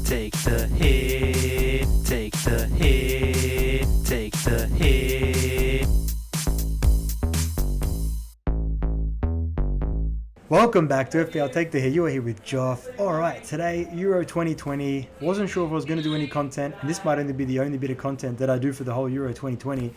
take the hit, take the hit, take the hit. Welcome back to FPL Take the Hit. You are here with Joff. Alright, today, Euro 2020. Wasn't sure if I was going to do any content, and this might only be the only bit of content that I do for the whole Euro 2020.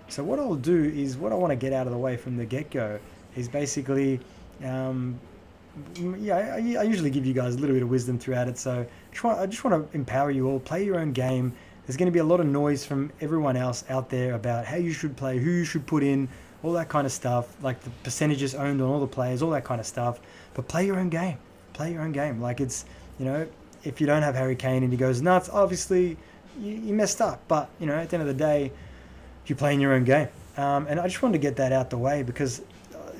So what I'll do is, what I want to get out of the way from the get-go is basically, I usually give you guys a little bit of wisdom throughout it, so I just want to empower you all. Play your own game. There's going to be a lot of noise from everyone else out there about how you should play, who you should put in, all that kind of stuff, like the percentages owned on all the players, all that kind of stuff. But play your own game. Play your own game. Like, it's, if you don't have Harry Kane and he goes nuts, obviously you messed up. But, at the end of the day, you're playing your own game. And I just wanted to get that out the way because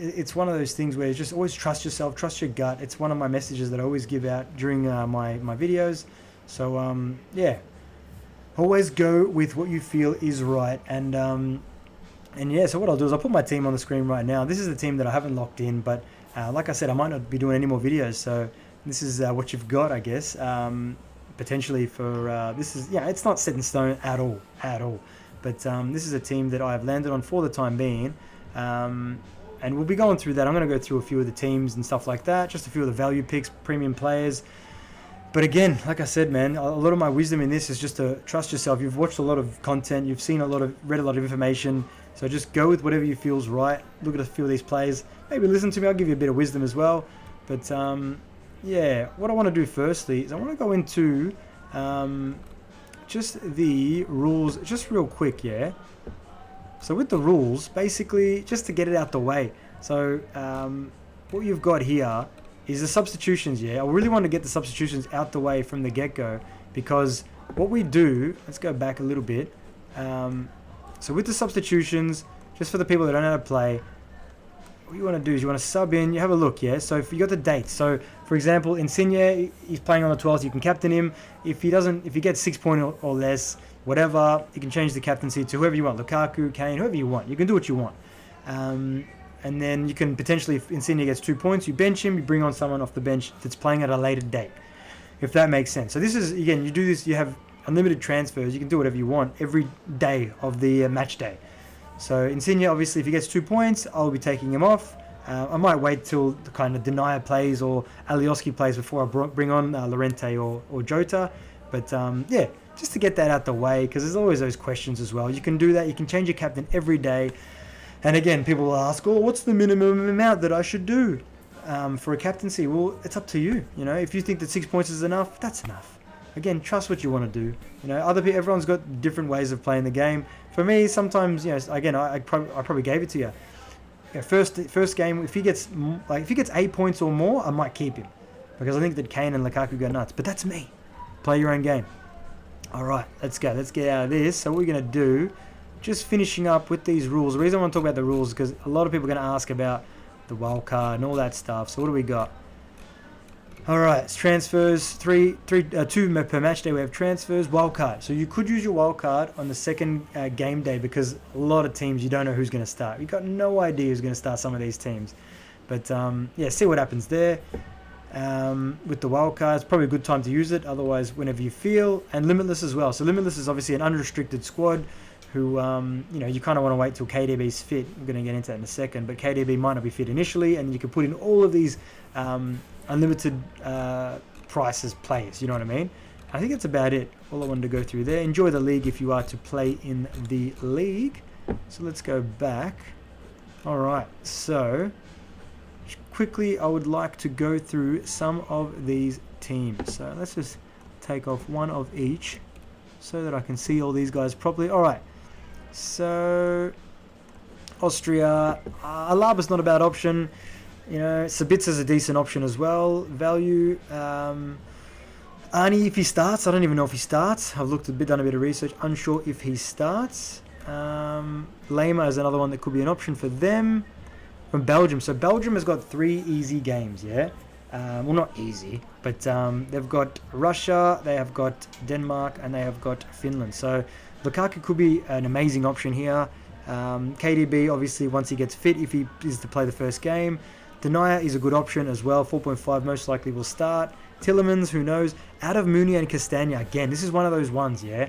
it's one of those things where you just always trust yourself, trust your gut. It's one of my messages that I always give out during my videos. So, always go with what you feel is right. So what I'll do is I'll put my team on the screen right now. This is the team that I haven't locked in, but like I said, I might not be doing any more videos, so this is what you've got, I guess, potentially for, it's not set in stone at all, but this is a team that I've landed on for the time being, and we'll be going through that. I'm going to go through a few of the teams and stuff like that, just a few of the value picks, premium players. But again, like I said, man, a lot of my wisdom in this is just to trust yourself. You've watched a lot of content, you've seen read a lot of information. So just go with whatever you feel's right. Look at a few of these plays. Maybe listen to me. I'll give you a bit of wisdom as well. But what I want to do firstly is I want to go into just the rules, just real quick, yeah. So with the rules, basically, just to get it out the way. So what you've got here is the substitutions, yeah. I really want to get the substitutions out the way from the get-go because what we do, let's go back a little bit. So with the substitutions, just for the people that don't know how to play, what you want to do is you want to sub in, you have a look, yeah? So if you got the dates, so for example, Insigne, he's playing on the 12th, you can captain him. If he gets 6 points or less, whatever, you can change the captaincy to whoever you want, Lukaku, Kane, whoever you want. You can do what you want. And then you can potentially, if Insigne gets 2 points, you bench him, you bring on someone off the bench that's playing at a later date, if that makes sense. So this is, again, you do this, you have unlimited transfers. You can do whatever you want every day of the match day. So Insigne, obviously, if he gets 2 points, I'll be taking him off. I might wait till the kind of Denier plays or Alioski plays before I bring on Llorente or Jota. But just to get that out the way, because there's always those questions as well. You can do that. You can change your captain every day. And again, people will ask, what's the minimum amount that I should do for a captaincy? Well, it's up to you. If you think that 6 points is enough, that's enough. Again, trust what you want to do. Everyone's got different ways of playing the game. For me, sometimes, again, I probably gave it to you. First game, if he gets 8 points or more, I might keep him because I think that Kane and Lukaku go nuts. But that's me. Play your own game. All right, let's go. Let's get out of this. So what we're gonna do, just finishing up with these rules. The reason I want to talk about the rules is because a lot of people are gonna ask about the wild card and all that stuff. So what do we got? All right, it's transfers, two per match day. We have transfers, wildcard. So you could use your wildcard on the second game day because a lot of teams, you don't know who's going to start. You've got no idea who's going to start some of these teams. But see what happens there. With the wildcard, it's probably a good time to use it. Otherwise, whenever you feel. And Limitless as well. So Limitless is obviously an unrestricted squad who, you kind of want to wait till KDB's fit. I'm going to get into that in a second. But KDB might not be fit initially. And you can put in all of these unlimited prices players, you know what I mean? I think that's about it. All I wanted to go through there. Enjoy the league if you are to play in the league. So let's go back. All right, so quickly I would like to go through some of these teams. So let's just take off one of each so that I can see all these guys properly. All right, so Austria, Alaba's not a bad option. Sabitza's a decent option as well. Value. Arnie, if he starts, I don't even know if he starts. I've done a bit of research. Unsure if he starts. Lema is another one that could be an option for them. From Belgium. So Belgium has got 3 easy games, yeah? Well, not easy, but they've got Russia, they have got Denmark, and they have got Finland. So Lukaku could be an amazing option here. KDB, obviously, once he gets fit, if he is to play the first game. Denier is a good option as well. 4.5 most likely will start. Tillemans, who knows? Out of Mooney and Castagna. Again, this is one of those ones, yeah?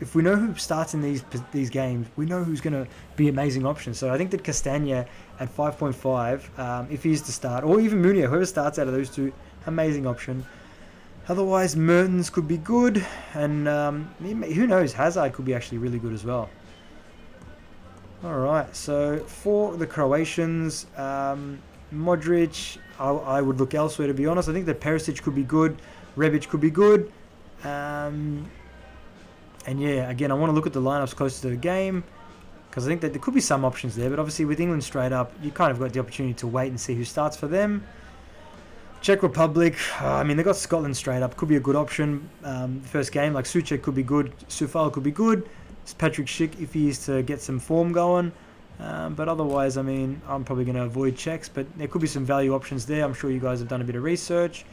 If we know who starts in these games, we know who's going to be amazing options. So I think that Castagna at 5.5, if he is to start, or even Mooney, whoever starts out of those two, amazing option. Otherwise, Mertens could be good, and who knows? Hazard could be actually really good as well. Alright, so for the Croatians, Modric, I would look elsewhere, to be honest. I think that Perisic could be good, Rebic could be good. And yeah, again, I want to look at the lineups closer to the game, because I think that there could be some options there, but obviously with England straight up, you kind of got the opportunity to wait and see who starts for them. Czech Republic, I mean, they got Scotland straight up, could be a good option. First game, like Souček could be good, Sufal could be good. It's Patrick Schick if he is to get some form going. But otherwise, I mean, I'm probably going to avoid Czechs, but there could be some value options there. I'm sure you guys have done a bit of research.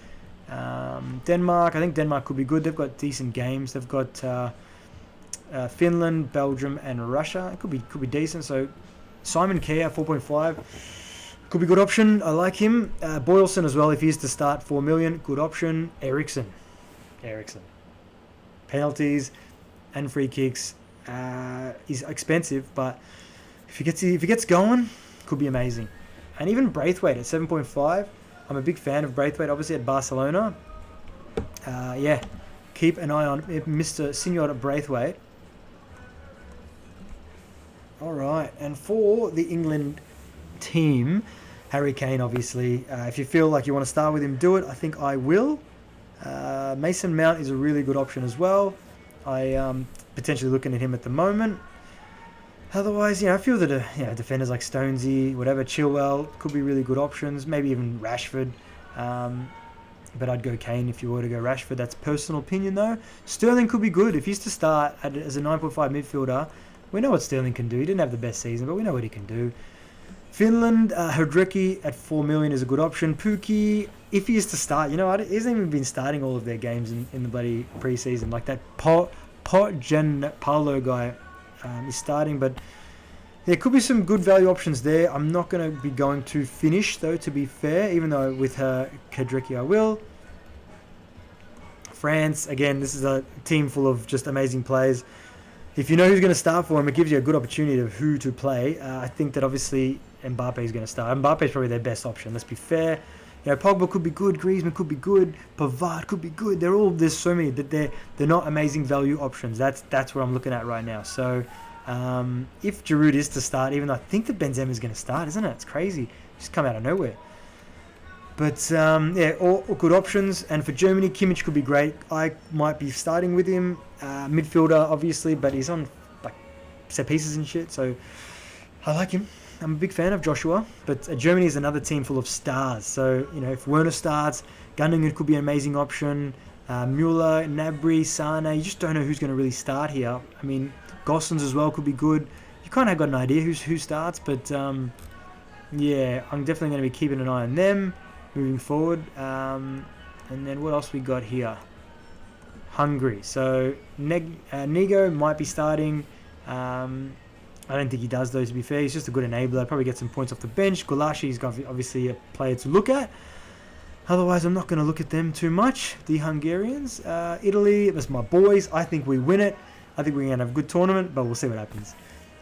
Denmark, I think Denmark could be good. They've got decent games. They've got Finland, Belgium, and Russia. It could be decent. So Simon Kjær, 4.5. Could be a good option. I like him. Boylson as well, if he is to start, 4 million. Good option. Eriksson. Penalties and free kicks. He's expensive, but if he gets going, could be amazing. And even Braithwaite at 7.5. I'm a big fan of Braithwaite, obviously at Barcelona. Yeah, keep an eye on Mr. Senior Braithwaite. All right, and for the England team, Harry Kane, obviously. If you feel like you want to start with him, do it. I think I will. Mason Mount is a really good option as well. I potentially looking at him at the moment. Otherwise, I feel that defenders like Stonesy, whatever, Chilwell could be really good options. Maybe even Rashford. But I'd go Kane if you were to go Rashford. That's personal opinion though. Sterling could be good if he's to start as a 9.5 midfielder. We know what Sterling can do. He didn't have the best season, but we know what he can do. Finland, Hrdlicki at 4 million is a good option. Pukki, if he is to start, he hasn't even been starting all of their games in the bloody preseason. Like that Paolo guy is starting, but there could be some good value options there. I'm not going to be going to finish, though, to be fair, even though with Hrdlicki I will. France, again, this is a team full of just amazing players. If you know who's going to start for him, it gives you a good opportunity of who to play. I think that obviously Mbappe is going to start. Mbappe is probably their best option, let's be fair. Pogba could be good, Griezmann could be good, Pavard could be good. There's so many that they're not amazing value options. That's what I'm looking at right now. So if Giroud is to start, even though I think that Benzema is going to start, isn't it? It's crazy. Just come out of nowhere. But all good options. And for Germany, Kimmich could be great. I might be starting with him. Midfielder, obviously, but he's on like set pieces and shit. So I like him. I'm a big fan of Joshua. But Germany is another team full of stars. So, if Werner starts, Gundogan could be an amazing option. Müller, Gnabry, Sane. You just don't know who's going to really start here. I mean, Gosens as well could be good. You kind of got an idea who starts. But, yeah, I'm definitely going to be keeping an eye on them moving forward. And then what else we got here? Hungary. So Nego might be starting. I don't think he does, though, to be fair. He's just a good enabler. Probably get some points off the bench. Gulashi is obviously a player to look at. Otherwise, I'm not going to look at them too much. The Hungarians. Italy, that's my boys. I think we win it. I think we're going to have a good tournament, but we'll see what happens.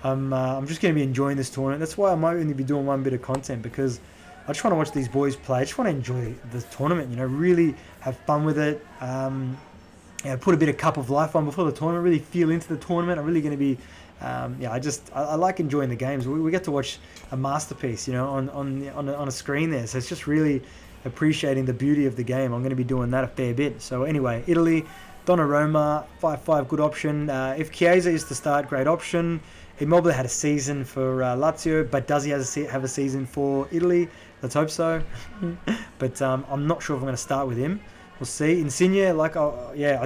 I'm just going to be enjoying this tournament. That's why I might only be doing one bit of content, because I just want to watch these boys play. I just want to enjoy the tournament, really have fun with it. Put a bit of cup of life on before the tournament, really feel into the tournament. I'm really going to be, I like enjoying the games. We get to watch a masterpiece, on a screen there. So it's just really appreciating the beauty of the game. I'm going to be doing that a fair bit. So anyway, Italy, Donnarumma, 5.5, good option. If Chiesa is to start, great option. Immobile had a season for Lazio, but does he have a season for Italy? Let's hope so. But I'm not sure if I'm going to start with him. We'll see. Insigne, I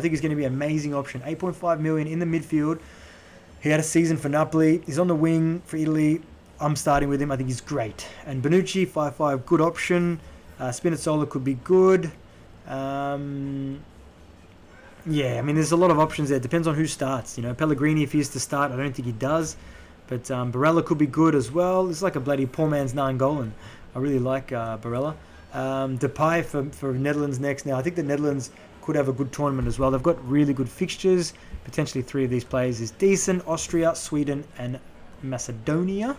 think he's going to be an amazing option. 8.5 million in the midfield. He had a season for Napoli. He's on the wing for Italy. I'm starting with him. I think he's great. And Bonucci, 5.5, good option. Spinazzola could be good. There's a lot of options there. Depends on who starts. Pellegrini, if he is to start, I don't think he does. But Barella could be good as well. It's like a bloody poor man's Nainggolan. I really like Barella. Depay for Netherlands next. Now, I think the Netherlands could have a good tournament as well. They've got really good fixtures. Potentially 3 of these players is decent. Austria, Sweden, and Macedonia.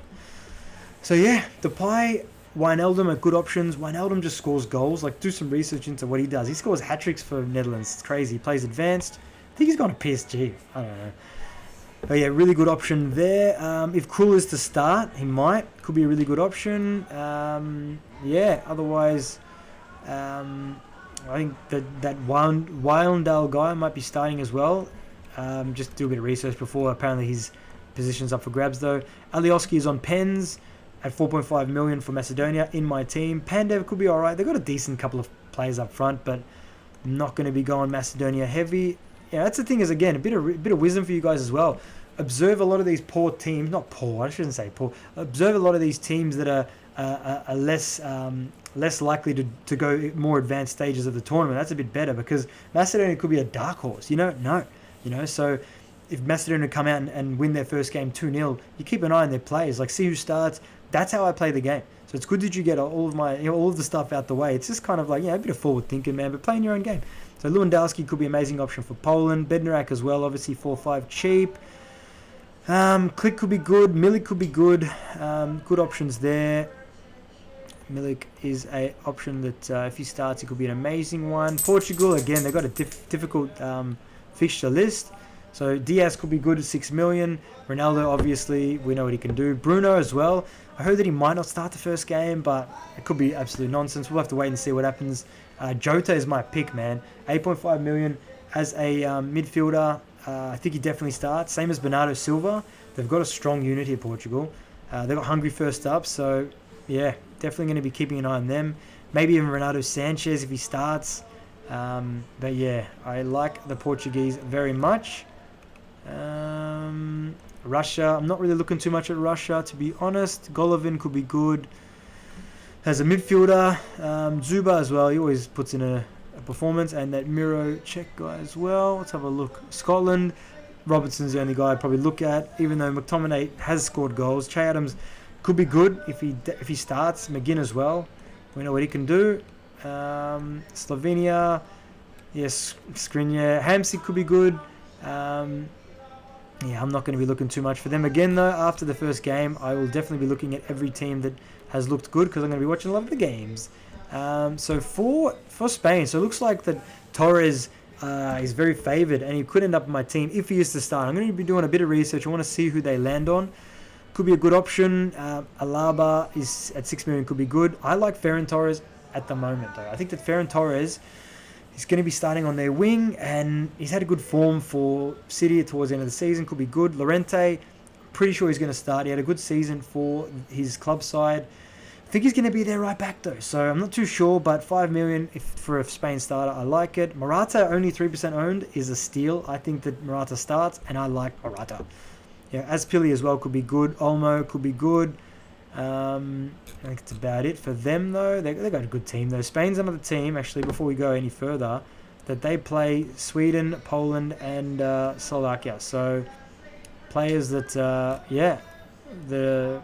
So, yeah, Depay, Wijnaldum are good options. Wijnaldum just scores goals. Like, do some research into what he does. He scores hat-tricks for Netherlands. It's crazy. He plays advanced. I think he's gone to PSG. I don't know. But yeah, really good option there. If Krul is to start, he might. Could be a really good option. Yeah, otherwise, I think that Wijndal guy might be starting as well. Just do a bit of research before. Apparently his position's up for grabs though. Alioski is on pens at 4.5 million for Macedonia in my team. Pandev could be alright. They've got a decent couple of players up front, but I'm not going to be going Macedonia heavy. Yeah, that's the thing is, again, a bit of wisdom for you guys as well. Observe a lot of these poor teams. Not poor, I shouldn't say poor. Observe a lot of these teams that are less likely to go more advanced stages of the tournament. That's a bit better because Macedonia could be a dark horse. You don't know. So if Macedonia come out and win their first game 2-0, you keep an eye on their players. Like, see who starts. That's how I play the game. So it's good that you get all of the stuff out the way. It's just kind of like, a bit of forward thinking, man, but playing your own game. So Lewandowski could be an amazing option for Poland. Bednarak as well, obviously 4-5 cheap. Click could be good. Milik could be good. Good options there. Milik is a option that if he starts, it could be an amazing one. Portugal, again, they've got a difficult fixture list. So Diaz could be good at 6 million. Ronaldo, obviously, we know what he can do. Bruno as well. I heard that he might not start the first game, but it could be absolute nonsense. We'll have to wait and see what happens. Jota is my pick, man. 8.5 million as a midfielder. I think he definitely starts. Same as Bernardo Silva. They've got a strong unit here, Portugal. They've got Hungary first up, so yeah, definitely going to be keeping an eye on them. Maybe even Renato Sanchez if he starts. But yeah, I like the Portuguese very much. Russia, I'm not really looking too much at Russia, to be honest. Golovin could be good as a midfielder. Zuba as well, he always puts in a performance. And that Miro Czech guy as well. Let's have a look. Scotland, Robertson's the only guy I'd probably look at, even though McTominay has scored goals. Che Adams could be good if he starts. McGinn as well, we know what he can do. Slovenia, yes, Skriniar. Hamsik could be good. Yeah, I'm not going to be looking too much for them. Again, though, after the first game, I will definitely be looking at every team that has looked good because I'm going to be watching a lot of the games. So for Spain, so it looks like that Torres is very favoured and he could end up in my team if he is to start. I'm going to be doing a bit of research. I want to see who they land on. Could be a good option. Alaba is at 6 million, could be good. I like Ferran Torres at the moment, though. I think that Ferran Torres is going to be starting on their wing, and he's had a good form for City towards the end of the season. Could be good. Llorente, pretty sure he's going to start. He had a good season for his club side. I think he's going to be their right back, though, so I'm not too sure, but 5 million for a Spain starter, I like it. Morata, only 3% owned, is a steal. I think that Morata starts, and I like Morata. Yeah, Azpili as well could be good. Olmo could be good. I think it's about it for them, though. They got a good team, though. Spain's another team, actually, before we go any further, that they play Sweden, Poland, and Slovakia. So, players that, they're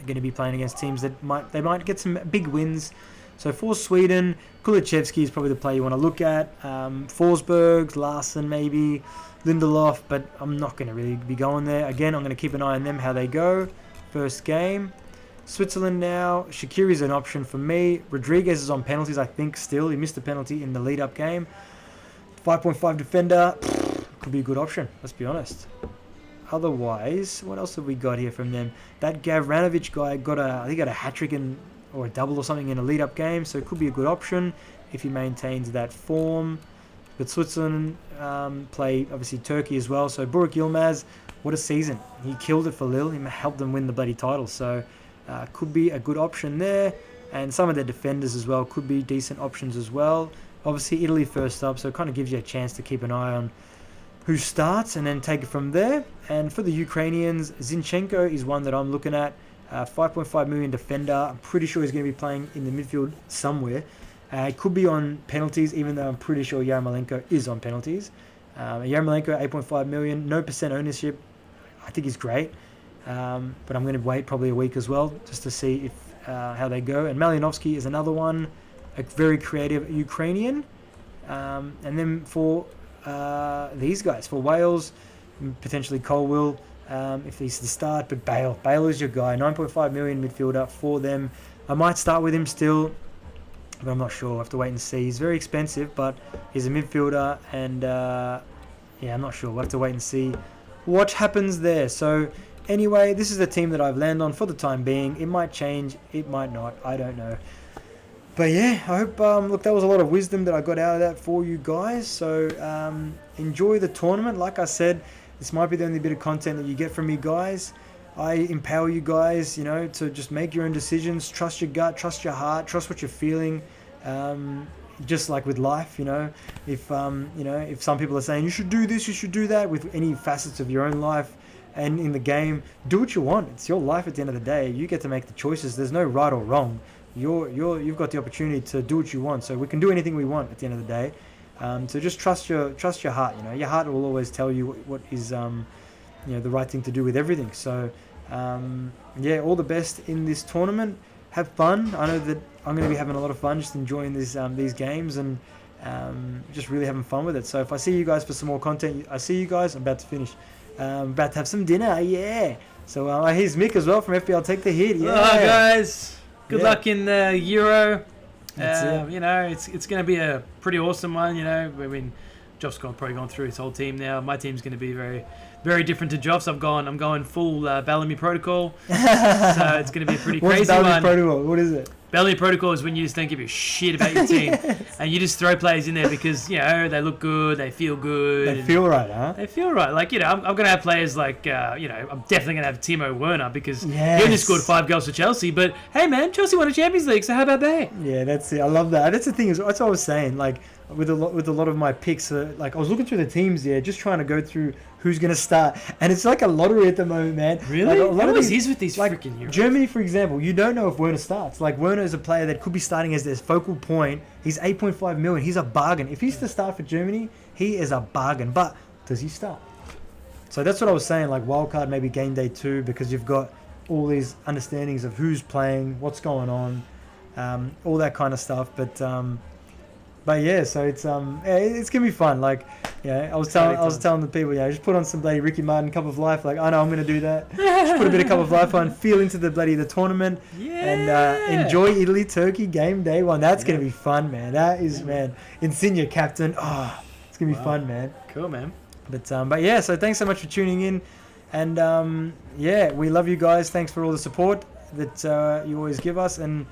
going to be playing against teams that might get some big wins. So, for Sweden, Kulichevsky is probably the player you want to look at. Forsberg, Larsen, maybe. Lindelof, but I'm not going to really be going there. Again, I'm going to keep an eye on them, how they go. First game. Switzerland now. Shaqiri's an option for me. Rodriguez is on penalties, I think, still. He missed a penalty in the lead-up game. 5.5 defender. Could be a good option, let's be honest. Otherwise, what else have we got here from them? That Gavranovic guy got a hat-trick or a double or something in a lead-up game, so it could be a good option if he maintains that form. But Switzerland play, obviously, Turkey as well. So Burak Yilmaz, what a season. He killed it for Lille. He helped them win the bloody title. So could be a good option there. And some of their defenders as well could be decent options as well. Obviously, Italy first up, so it kind of gives you a chance to keep an eye on who starts and then take it from there. And for the Ukrainians, Zinchenko is one that I'm looking at. 5.5 million defender. I'm pretty sure he's going to be playing in the midfield somewhere. It could be on penalties, even though I'm pretty sure Yarmolenko is on penalties. Yarmolenko, 8.5 million, no % ownership. I think he's great. But I'm going to wait probably a week as well, just to see if how they go. And Malinovsky is another one, a very creative Ukrainian. And then for these guys, for Wales, potentially Colwill, if he's the start, but Bale is your guy. 9.5 million midfielder for them. I might start with him still, but I'm not sure. I have to wait and see. He's very expensive, but he's a midfielder, and yeah, I'm not sure. We'll have to wait and see what happens there. So anyway, this is the team that I've landed on for the time being. It might change, it might not. I don't know. But yeah, I hope, look, that was a lot of wisdom that I got out of that for you guys. So enjoy the tournament. Like I said, this might be the only bit of content that you get from me, guys. I empower you guys, you know, to just make your own decisions. Trust your gut, trust your heart, trust what you're feeling. Just like with life, you know, if some people are saying you should do this, you should do that, with any facets of your own life and in the game, do what you want. It's your life at the end of the day. You get to make the choices. There's no right or wrong. You've got the opportunity to do what you want. So we can do anything we want at the end of the day. So just trust your heart. You know, your heart will always tell you what is the right thing to do with everything. So yeah, all the best in this tournament. Have fun. I know that I'm going to be having a lot of fun, just enjoying these games and just really having fun with it. So if I see you guys for some more content, I see you guys. I'm about to finish. About to have some dinner. Yeah. So here's Mick as well from FPL Take the Hit. Yeah. Hello guys. Good luck in the Euro. That's it. You know, it's going to be a pretty awesome one. You know, I mean, Joff's probably gone through his whole team now. My team's going to be very, very different to Joff's. I'm going full Bellamy protocol. So it's going to be a pretty crazy one. What's Bellamy protocol? What is it? Bellamy protocol is when you just don't give a shit about your team, and you just throw players in there because, you know, they look good, they feel good. They feel right, huh? They feel right. Like, you know, I'm going to have players like, I'm definitely going to have Timo Werner because he only scored 5 goals for Chelsea. But, hey, man, Chelsea won a Champions League, so how about that? Yeah, that's it. I love that. That's the thing. That's what I was saying. Like, with a lot of my picks, like, I was looking through the teams there, just trying to go through who's going to start. And it's like a lottery at the moment, man. Really? Like, a lot of these is with these like freaking Euros. Germany, for example, you don't know if Werner starts. Like, Werner is a player that could be starting as their focal point. He's 8.5 million. He's a bargain. If he's to start for Germany, he is a bargain. But does he start? So that's what I was saying, like wildcard, maybe game day 2, because you've got all these understandings of who's playing, what's going on, all that kind of stuff. But yeah, so it's gonna be fun. Like, yeah, I was telling the people, just put on some bloody Ricky Martin Cup of Life. Like, I know I'm gonna do that. Just put a bit of Cup of Life on, feel into the tournament, and enjoy Italy Turkey game day 1. That's gonna be fun, man. That is, man. Insigne captain. Oh, it's gonna be fun, man. Cool, man. But yeah, so thanks so much for tuning in, and yeah, we love you guys. Thanks for all the support that you always give us, and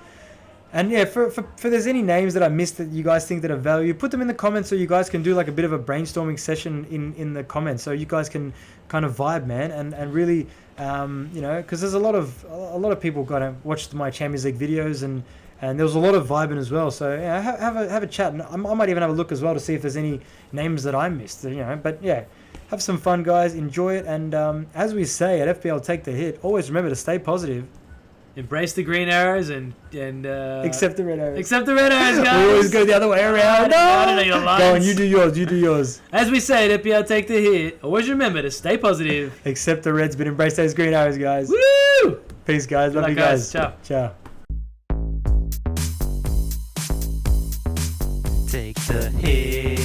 yeah, for there's any names that I missed that you guys think that are value, put them in the comments so you guys can do like a bit of a brainstorming session in the comments, so you guys can kind of vibe, man, and really, because there's a lot of people got to watch my Champions League videos, and there was a lot of vibing as well. So yeah, have a chat, and I might even have a look as well to see if there's any names that I missed, But yeah, have some fun, guys. Enjoy it, and as we say at FPL Take the Hit, always remember to stay positive. Embrace the green arrows and accept the red arrows. Accept the red arrows, guys. We always go the other way around. I don't know your lines. Go on, you do yours. As we say at FPL Take the Hit, always remember to stay positive. Accept the reds, but embrace those green arrows, guys. Woo! Peace, guys. Love you guys. Ciao. Take the hit.